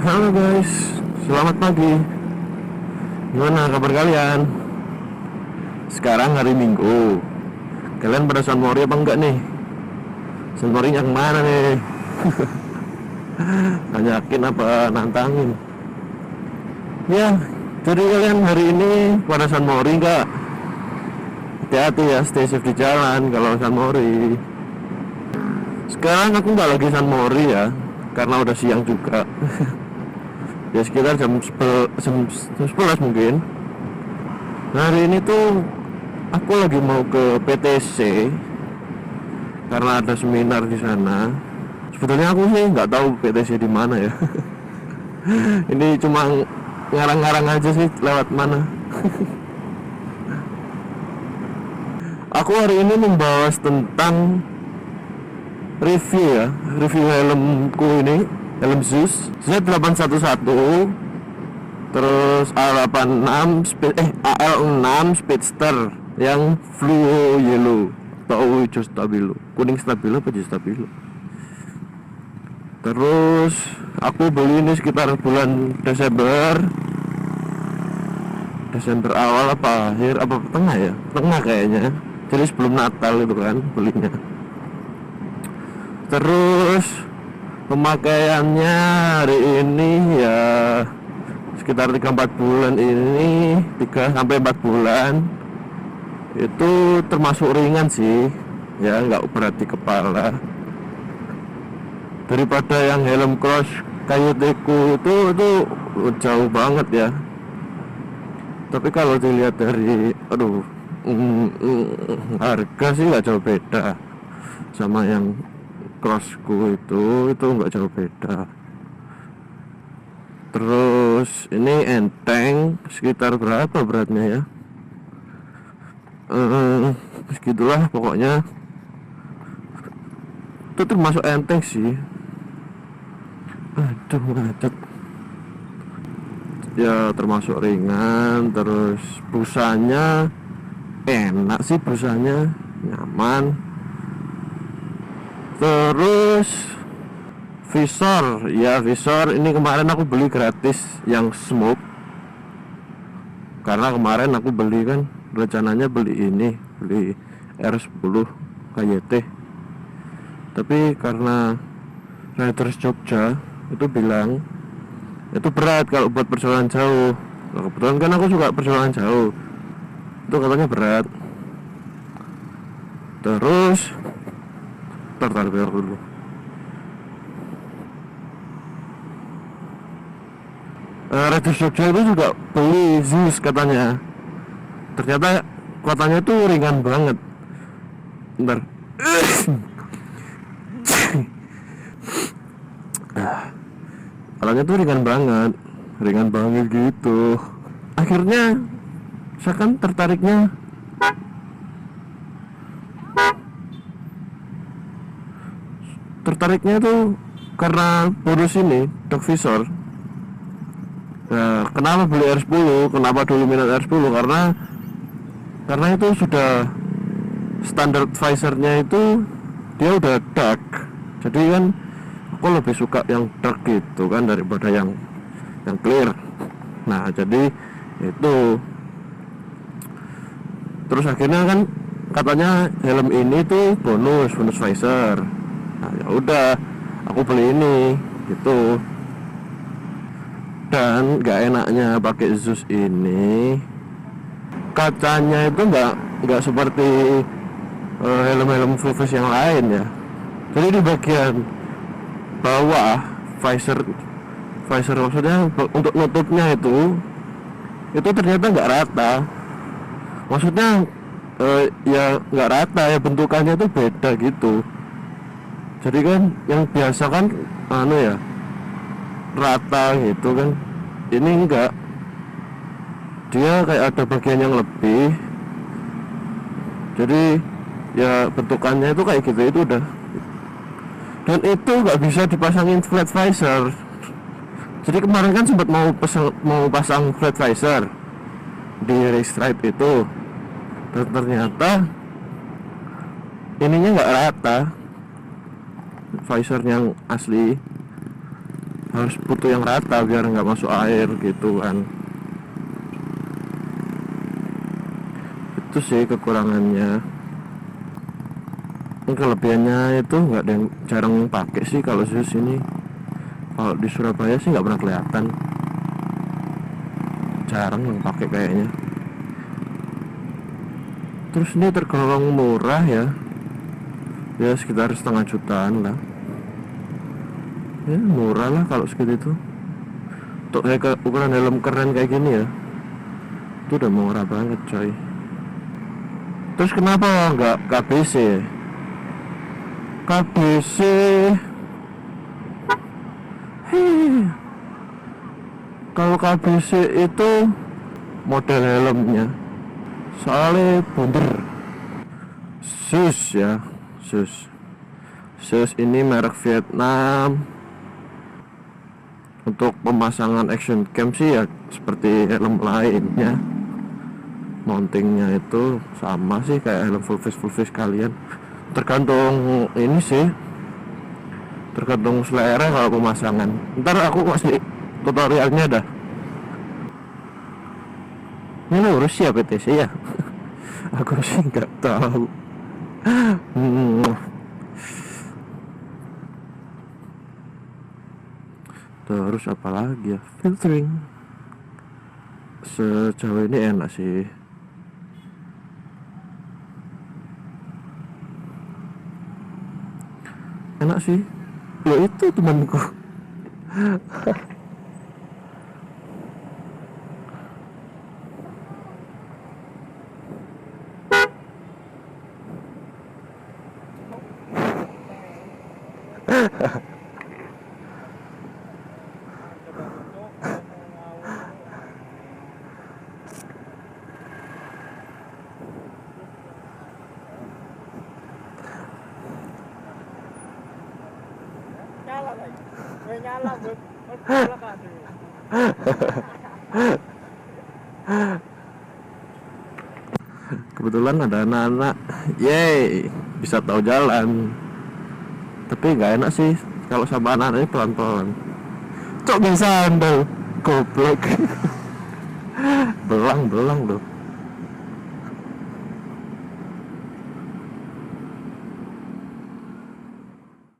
Halo guys, selamat pagi. Gimana kabar kalian? Sekarang hari Minggu. Kalian pada sunmori apa enggak nih? Sunmorinya kemana nih? Nanyakin apa nantangin? Ya, jadi kalian hari ini pada sunmori enggak? Hati-hati ya, stay safe di jalan kalau sunmori. Sekarang aku nggak lagi sunmori ya, karena udah siang juga. Ya sekitar jam 11 mungkin. Nah, hari ini tuh aku lagi mau ke PTC karena ada seminar di sana. Sebetulnya aku sih nggak tahu PTC di mana ya. Ini cuma ngarang-ngarang aja sih lewat mana. Aku hari ini membahas tentang review ya, review helmku ini, helm Zeus Z811, terus AL6 Speedster yang fluo yellow atau hijau stabilo, kuning stabilo apa hijau stabilo. Terus aku beli ini sekitar bulan Desember awal apa akhir apa tengah ya, tengah kayaknya, jadi sebelum Natal itu kan belinya. Terus pemakaiannya hari ini ya sekitar 3-4 bulan ini, 3-4 bulan itu termasuk ringan sih ya, nggak berat di kepala. Daripada yang helm cross kayu teku itu jauh banget ya. Tapi kalau dilihat dari harga sih nggak jauh beda sama yang crossku itu nggak jauh beda. Terus ini enteng, sekitar berapa beratnya ya? Segitulah pokoknya. Itu termasuk enteng sih. Aduh macet. Ya termasuk ringan. Terus busanya enak sih, busanya nyaman. Terus visor, ya visor ini kemarin aku beli gratis yang smoke. Karena kemarin aku beli kan, rencananya beli R10 KYT. Tapi karena Riders Jogja itu bilang itu berat kalau buat perjalanan jauh. Nah, kebetulan kan aku suka perjalanan jauh. Itu katanya berat. Terus Bentar, biar dulu. Riders Jogja itu juga beli Zeus katanya. Ternyata katanya itu ringan banget. Bentar. Katanya tuh ringan banget gitu. Akhirnya saya kan tertariknya tuh karena bonus ini dog visor. Nah, kenapa beli R10? Kenapa dulu minat R10? Karena itu sudah standar visornya itu dia udah dark. Jadi kan aku lebih suka yang dark gitu kan daripada yang clear. Nah, jadi itu. Terus akhirnya kan katanya helm ini tuh bonus visor. Nah, ya udah aku beli ini gitu. Dan nggak enaknya pakai Zeus ini, kacanya itu nggak seperti helm-helm full face yang lain ya. Jadi di bagian bawah visor maksudnya untuk nutupnya itu ternyata nggak rata. Maksudnya ya nggak rata ya, bentukannya tuh beda gitu. Jadi kan yang biasa kan rata gitu kan, ini enggak, dia kayak ada bagian yang lebih. Jadi ya bentukannya itu kayak gitu, itu udah. Dan itu nggak bisa dipasangin flat visor. Jadi kemarin kan sempat mau pasang flat visor di race stripe itu, dan ternyata ininya nggak rata, visor yang asli. harus butuh yang rata biar nggak masuk air gitu kan. Itu sih kekurangannya. Kelebihannya itu nggak ada yang jarang pakai sih kalau Zeus ini. Kalau di Surabaya sih nggak pernah kelihatan, jarang yang pakai kayaknya. Terus ini tergolong murah ya, ya sekitar setengah jutaan lah. Ya murah lah kalau segitu itu. Untuk kayak ukuran helm keren kayak gini ya, itu udah murah banget coy. Terus kenapa nggak KBC? KBC, kalau KBC itu model helmnya soalnya bonder. Zeus ya, Zeus ini merek Vietnam. Untuk pemasangan action cam sih ya seperti helm lainnya, mountingnya itu sama sih kayak helm full face kalian. Tergantung ini sih, tergantung selera kalau pemasangan. Ntar aku kasih tutorialnya dah. Ini urus siapa PTC ya? Aku sih nggak tahu. Terus apa lagi ya? Filtering. Sejauh ini enak sih. Enak sih. Loh itu temanku. Kebetulan ada anak-anak, yeay, bisa tahu jalan. Tapi nggak enak sih kalau sama anak-anak ini pelan-pelan. Cok bisa andal, goblok. Belang loh.